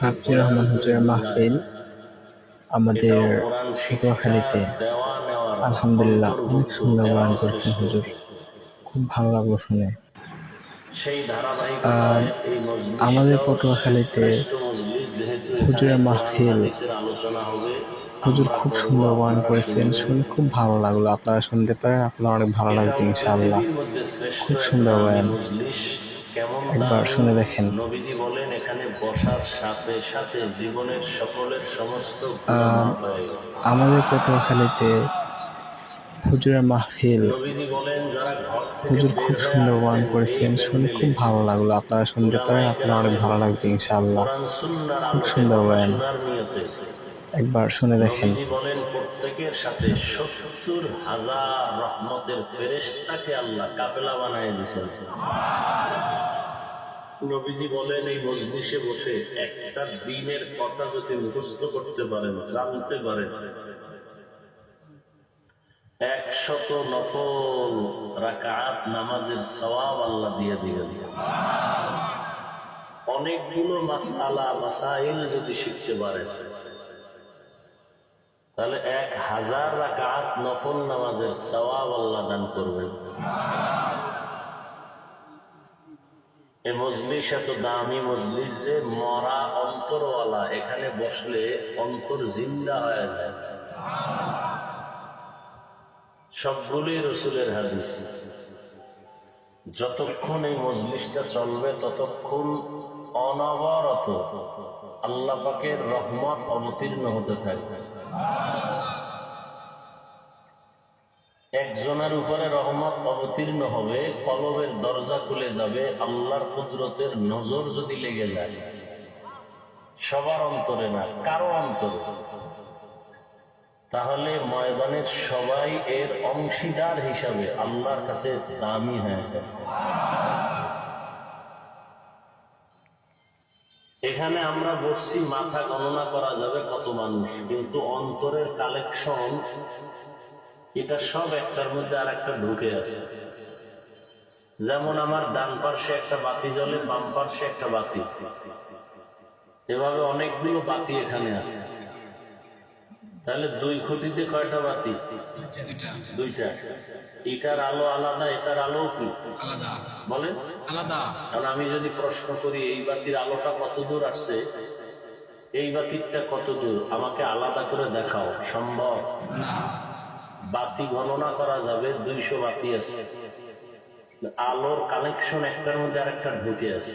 হাফিজুর রহমান হুজুরের মাহফিল আমাদের পটুয়াখালীতে আলহামদুলিল্লাহ অনেক সুন্দর বয়ান করছেন হুজুর, খুব ভালো লাগলো শুনে। আমাদের পটুয়াখালীতে হুজুরের মাহফিল, হুজুর খুব সুন্দর বয়ান করেছেন, শুনে খুব ভালো লাগলো। আপনারা শুনতে পারেন, আপনারা অনেক ভালো লাগবে ইনশাআল্লাহ। খুব সুন্দর বয়ান, একবার শুনে দেখেন। নবীজি বলেন এখানে বসার সাথে সাথে জীবনের সকলের সমস্ত গুনাহ মাফ হয়ে গেছে। আমাদের পটুয়াখালীতে হুজুরের মাহফিল, নবীজি বলেন যারা ঘর থেকে হুজুর বের খুব হয়ে সুন্দর বয়ান আসছেন করেছেন, এই শুনে প্যান্ডেলে খুব ভালো লাগলো। আপনারা শুনতে পারেন, উলামায়ে আপনারা অনেক কেরামের ভালো লাগবে ইনশাআল্লাহ। কোরআন সুন্নাহর খুব আলোতে সুন্দর কথা বয়ান, শোনার নিয়তে একবার শুনে দেখেন। নবীজি বলেন প্রত্যেকের সাথে ৭০,০০০ রহমতের ফেরেশতাকে আল্লাহ কাফেলা বানায় দিয়েছেন। নবীজি বলেন এই মজলিসে বসে একটা দিনের কথা যদি মুখস্থ করতে পারেন, জানতে পারেন, ১০০ নফল রাকাত নামাজের সওয়াব আল্লাহ দিয়ে দিবেন। অনেকগুলো মাসআলা মাসাইল যদি শিখতে পারেন তাহলে ১০০০ রাকাত নফল নামাজের সওয়াব আল্লাহ দান করবেন। এই মজলিস এত দামি মজলিস যে মরা অন্তরওয়ালা এখানে বসলে অন্তর জিন্দা হয়ে যায়। সবগুলোই রসুলের হাদিস। যতক্ষণ এই মজলিসটা চলবে ততক্ষণ অনবরত আল্লাহ পাকের রহমত অবতীর্ণ হতে থাকবে। একজনের উপরে রহমত অবতীর্ণ হবে, কলবের দরজা খুলে যাবে, আল্লাহর কুদরতের নজর যদি লেগে যায় সবার অন্তরে না, কারো অন্তরে, তাহলে ময়দানের সবাই এর অংশীদার হিসাবে আল্লাহর কাছে দামি হয়ে যায়। এখানে আমরা বসছি, মাথা গণনা করা যাবে কত মানুষ, কিন্তু অন্তরের কালেকশন এটা সব একটার মধ্যে আর একটা ঢুকে আছে। যেমন আমার ডান পার্শ্বে একটা বাতি জ্বলে, বাম পার্শ্বে একটা বাতি, এভাবে অনেকগুলো বাতি এখানে আছে। তাহলে দুই খুঁটিতে কয়টা বাতি? দুইটা। এটার আলো আলাদা, এটার আলো কি বলে আলাদা। কারণ আমি যদি প্রশ্ন করি এই বাতির আলোটা কত দূর আসছে, এই বাতিরটা কত দূর, আমাকে আলাদা করে দেখাও, সম্ভব না। বাতি গণনা করা যাবে, ২০০ বাতি আছে, আলোর কানেকশন একটার মধ্যে আরেকটা ঢুকে আছে।